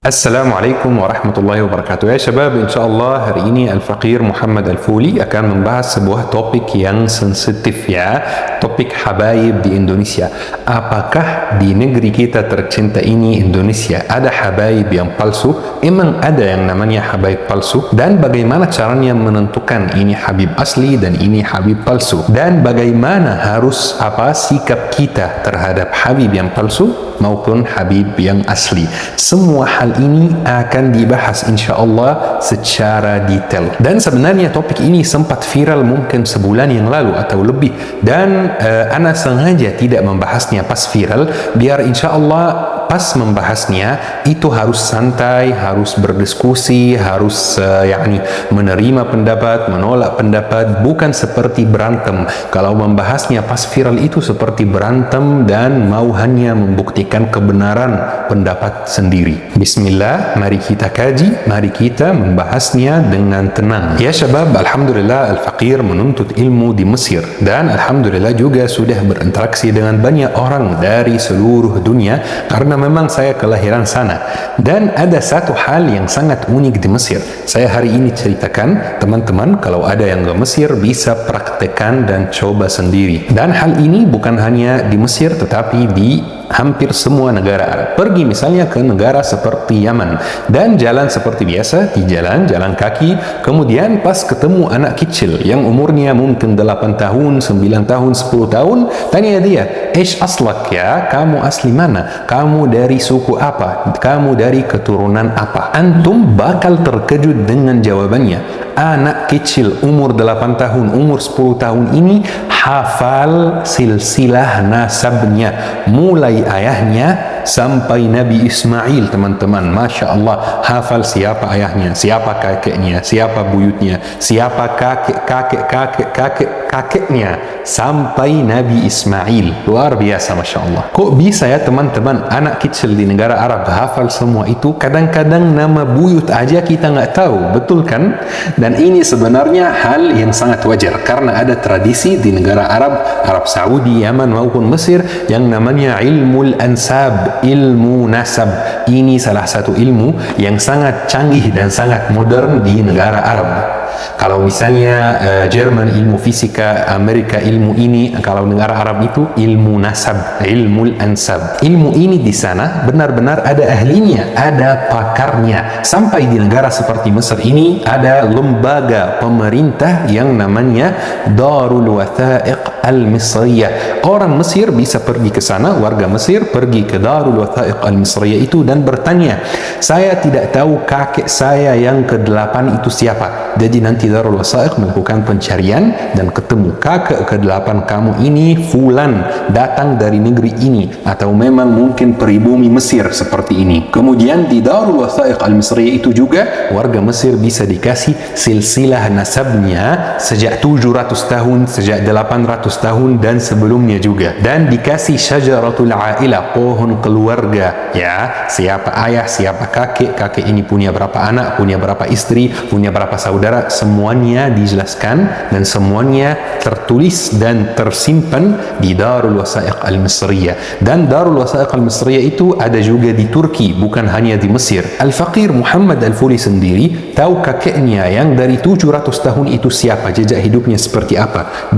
Assalamualaikum warahmatullahi wabarakatuh. Ya syabab, insyaAllah hari ini Al-Faqir Muhammad Al-Fuli akan membahas sebuah topik yang sensitif ya. Topik habaib di Indonesia. Apakah di negeri kita tercinta ini Indonesia ada habaib yang palsu? Emang ada yang namanya habaib palsu? Dan bagaimana caranya menentukan ini habib asli dan ini habib palsu? Dan bagaimana harus sikap kita terhadap habib yang palsu maupun habib yang asli? Semua hal ini akan dibahas insyaAllah secara detail. Dan sebenarnya topik ini sempat viral mungkin sebulan yang lalu atau lebih, dan ana sengaja tidak membahasnya pas viral biar insyaAllah pas membahasnya itu harus santai, harus berdiskusi, harus menerima pendapat, menolak pendapat, bukan seperti berantem. Kalau membahasnya pas viral itu seperti berantem dan mau hanya membuktikan kebenaran pendapat sendiri. Bismillah, mari kita kaji, mari kita membahasnya dengan tenang. Ya syabab, alhamdulillah Al-Faqir menuntut ilmu di Mesir, dan alhamdulillah juga sudah berinteraksi dengan banyak orang dari seluruh dunia karena memang saya kelahiran sana. Dan ada satu hal yang sangat unik di Mesir. Saya hari ini ceritakan, teman-teman kalau ada yang ke Mesir bisa praktekkan dan coba sendiri. Dan hal ini bukan hanya di Mesir tetapi di hampir semua negara Arab. Pergi misalnya ke negara seperti Yaman dan jalan seperti biasa, di jalan kaki, kemudian pas ketemu anak kecil yang umurnya mungkin 8 tahun, 9 tahun, 10 tahun, tanya dia, "Ish aslak ya? Kamu asli mana? Kamu dari suku apa? Kamu dari keturunan apa?" Antum bakal terkejut dengan jawabannya. Anak kecil umur 8 tahun, umur 10 tahun ini hafal silsilah nasabnya mulai ayahnya sampai Nabi Ismail, teman-teman. Masya Allah, hafal siapa ayahnya, siapa kakeknya, siapa buyutnya, siapa kakeknya sampai Nabi Ismail. Luar biasa, Masya Allah. Kok bisa ya teman-teman, anak kecil di negara Arab hafal semua itu? Kadang-kadang nama buyut aja kita nggak tahu, betul kan? Dan ini sebenarnya hal yang sangat wajar karena ada tradisi di negara Arab Saudi, Yaman maupun Mesir yang namanya ilmu ansab, ilmu nasab. Ini salah satu ilmu yang sangat canggih dan sangat modern di negara Arab. Kalau misalnya Jerman ilmu fisika, Amerika ilmu ini, kalau negara Arab itu ilmu nasab, ilmu ansab. Ilmu ini di sana benar-benar ada ahlinya, ada pakarnya. Sampai di negara seperti Mesir ini ada lembaga pemerintah yang namanya Darul Wathaiq Al-Misriyah. Orang Mesir bisa pergi ke sana, warga Mesir pergi ke Darul Wathaiq Al-Misriyah itu dan bertanya, "Saya tidak tahu kakek saya yang ke-8 itu siapa." Jadi nanti Darul Wathaiq melakukan pencarian dan ketemu kakek ke-8 kamu ini fulan, datang dari negeri ini, atau memang mungkin pribumi Mesir seperti ini. Kemudian di Darul Wathaiq Al-Misriyah itu juga warga Mesir bisa dikasih silsilah nasabnya sejak 700 tahun, sejak 800 tahun dan sebelumnya juga, dan dikasih syajaratul ailah, pohon keluarga ya, siapa ayah, siapa kakek ini punya berapa anak, punya berapa istri, punya berapa saudara, semuanya dijelaskan dan semuanya tertulis dan tersimpan di Darul Wathaiq Al-Misriyah. Dan Darul Wathaiq Al-Misriyah itu ada juga di Turki, bukan hanya di Mesir. Al-Faqir Muhammad Al-Fuli sendiri tahu kakeknya yang dari 700 tahun itu siapa, jejak hidupnya seperti apa,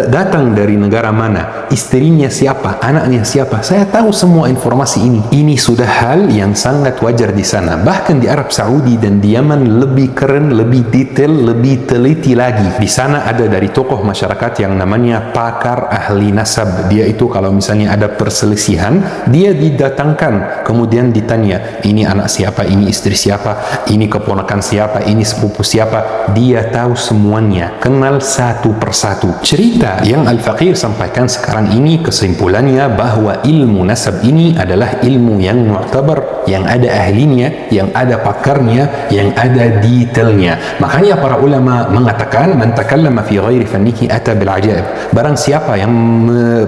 datang dari negara mana, istrinya siapa, anaknya siapa. Saya tahu semua informasi ini. Ini sudah hal yang sangat wajar di sana. Bahkan di Arab Saudi dan di Yaman lebih keren, lebih detail, lebih teliti lagi. Di sana ada dari tokoh masyarakat yang namanya pakar ahli nasab. Dia itu kalau misalnya ada perselisihan, dia didatangkan, kemudian ditanya, ini anak siapa, ini istri siapa, ini keponakan siapa, ini sepupu siapa. Dia tahu semuanya, kenal satu persatu. Cerita yang Al-Faqir sampaikan sekarang ini kesimpulannya bahwa ilmu nasab ini adalah ilmu yang mu'tabar, yang ada ahlinya, yang ada pakarnya, yang ada detailnya. Makanya para ulama mengatakan, man takallama fi ghairi fannihi ata bil ajaib. Barang siapa yang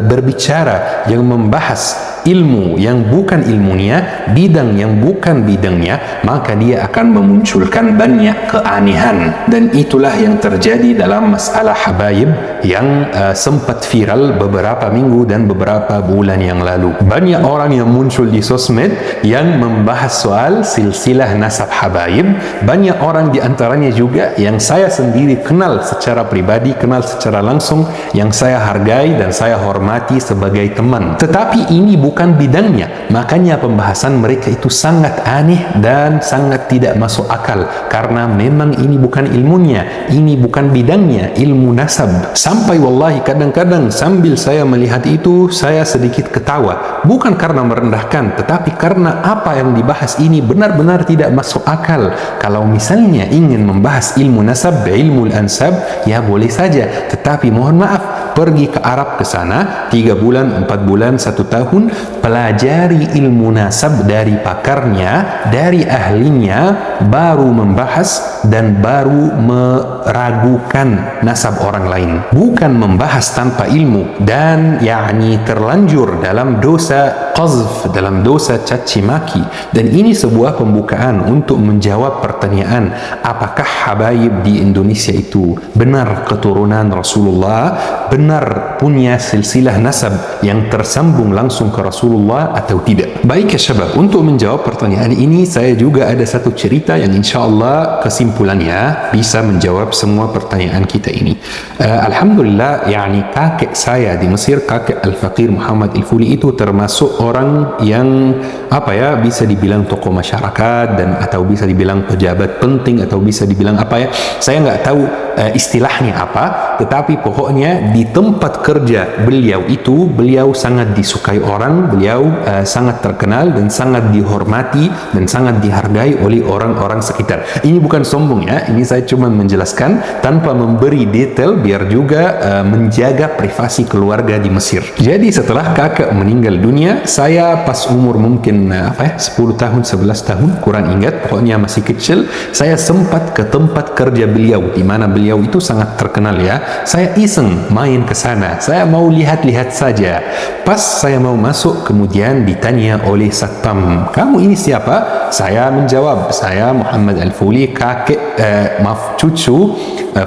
berbicara, yang membahas ilmu yang bukan ilmunya, bidang yang bukan bidangnya, maka dia akan memunculkan banyak keanehan. Dan itulah yang terjadi dalam masalah habaib yang sempat viral beberapa minggu dan beberapa bulan yang lalu. Banyak orang yang muncul di sosmed yang membahas soal silsilah nasab habaib. Banyak orang di antaranya juga yang saya sendiri kenal secara pribadi, kenal secara langsung, yang saya hargai dan saya hormati sebagai teman. Tetapi ini bukan bidangnya, makanya pembahasan mereka itu sangat aneh dan sangat tidak masuk akal, karena memang ini bukan ilmunya, ini bukan bidangnya, ilmu nasab. Sampai wallahi kadang-kadang sambil saya melihat itu, saya sedikit ketawa, bukan karena merendahkan, tetapi karena apa yang dibahas ini benar-benar tidak masuk akal. Kalau misalnya ingin membahas ilmu nasab, ilmu ansab, ya boleh saja, tetapi mohon maaf, pergi ke Arab ke sana 3 bulan, 4 bulan, 1 tahun, pelajari ilmu nasab dari pakarnya, dari ahlinya, baru membahas dan baru meragukan nasab orang lain. Bukan membahas tanpa ilmu dan terlanjur dalam dosa qazf, dalam dosa caci maki. Dan ini sebuah pembukaan untuk menjawab pertanyaan, apakah habaib di Indonesia itu benar keturunan Rasulullah, benar punya silsilah nasab yang tersambung langsung ke Rasulullah atau tidak. Baik ya syabab, untuk menjawab pertanyaan ini saya juga ada satu cerita yang insya Allah kesimpulannya bisa menjawab semua pertanyaan kita ini. Alhamdulillah, kakek saya di Mesir, kakek Al-Faqir Muhammad Al-Fuli itu termasuk orang yang bisa dibilang tokoh masyarakat dan atau bisa dibilang pejabat penting atau bisa dibilang saya nggak tahu istilahnya apa, tetapi pokoknya di tempat kerja beliau itu, beliau sangat disukai orang, beliau sangat terkenal dan sangat dihormati dan sangat dihargai oleh orang-orang sekitar. Ini bukan sombong ya, ini saya cuma menjelaskan tanpa memberi detail biar juga menjaga privasi keluarga di Mesir. Jadi setelah kakak meninggal dunia, saya pas umur mungkin 10 tahun, 11 tahun, kurang ingat, pokoknya masih kecil, saya sempat ke tempat kerja beliau, di mana beliau itu sangat terkenal ya. Saya iseng main ke sana, saya mau lihat-lihat saja. Pas saya mau masuk, kemudian ditanya oleh satpam, kamu ini siapa? Saya menjawab, saya Muhammad Al-Fuli, kakek cucu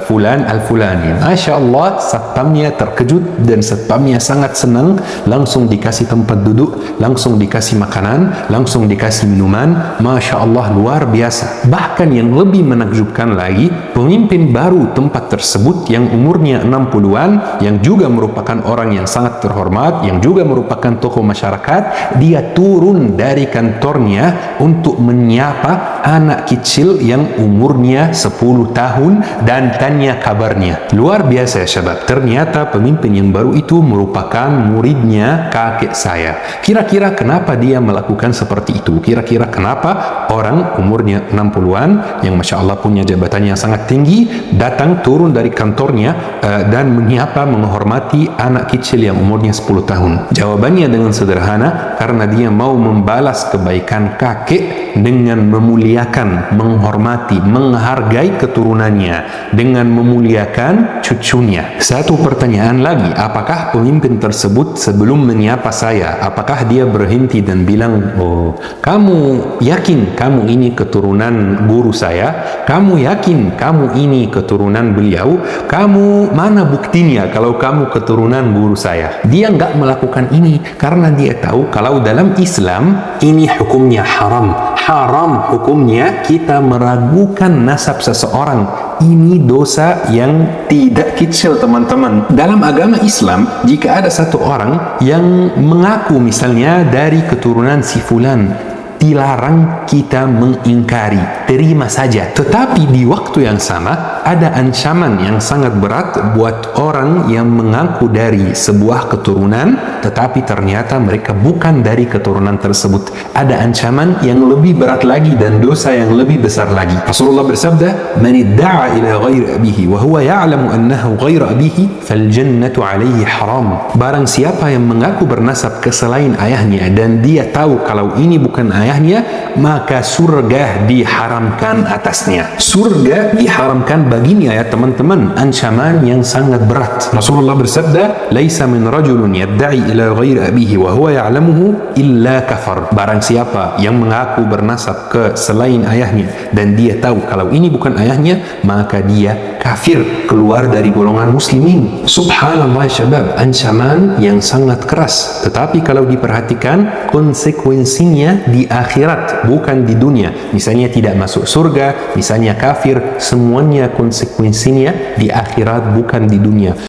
Fulan Al-Fulani. Masya Allah, satpamnya terkejut dan satpamnya sangat senang. Langsung dikasih tempat duduk, langsung dikasih makanan, langsung dikasih minuman. Masya Allah, luar biasa. Bahkan yang lebih menakjubkan lagi, pemimpin baru tempat tersebut yang umurnya 60-an, yang juga merupakan orang yang sangat terhormat, yang juga merupakan tokoh masyarakat, dia turun dari kantornya untuk menyapa anak kecil yang umurnya 10 tahun dan tanya kabarnya. Luar biasa ya syabab, ternyata pemimpin yang baru itu merupakan muridnya kakek saya. Kira-kira kenapa dia melakukan seperti itu? Kira-kira kenapa orang umurnya 60-an yang Masya Allah punya jabatan yang sangat tinggi datang turun dari kantornya dan menyapa, menghormati anak kecil yang umurnya 10 tahun? Jawabannya dengan sederhana, karena dia mau membalas kebaikan kakek dengan memuliakan, menghormati, menghargai keturunannya, dengan memuliakan cucunya. Satu pertanyaan lagi, apakah pemimpin tersebut sebelum menyapa saya, apakah dia berhenti dan bilang, oh, kamu yakin kamu ini keturunan guru saya? Kamu yakin kamu ini keturunan beliau? Kamu mana buktinya kalau kamu keturunan guru saya? Dia nggak melakukan ini karena dia tahu kalau dalam Islam ini hukumnya haram. Haram hukumnya kita meragukan nasab seseorang. Ini dosa yang tidak kecil teman-teman. Dalam agama Islam, jika ada satu orang yang mengaku misalnya dari keturunan si fulan, dilarang kita mengingkari, terima saja. Tetapi di waktu yang sama ada ancaman yang sangat berat buat orang yang mengaku dari sebuah keturunan tetapi ternyata mereka bukan dari keturunan tersebut. Ada ancaman yang lebih berat lagi dan dosa yang lebih besar lagi. Rasulullah bersabda, "Man idda'a ila ghairi abihi wa huwa ya'lamu annahu ghairu abihi fal jannatu 'alaihi haram." Barang siapa yang mengaku bernasab ke selain ayahnya dan dia tahu kalau ini bukan ayahnya, maka surga diharamkan atasnya. Surga diharamkan begini ayat teman-teman, ancaman yang sangat berat. Rasulullah bersabda, "Laisa min rajulun yadda'i ila ghairi abihi wa huwa ya'lamuhu illa kafar." Barang siapa yang mengaku bernasab ke selain ayahnya dan dia tahu kalau ini bukan ayahnya, maka dia kafir, keluar dari golongan muslimin. Subhanallah syabab, ancaman yang sangat keras. Tetapi kalau diperhatikan, konsekuensinya di akhirat, bukan di dunia. Misalnya tidak masuk surga, misalnya kafir, semuanya konsekuensinya di akhirat, bukan di dunia.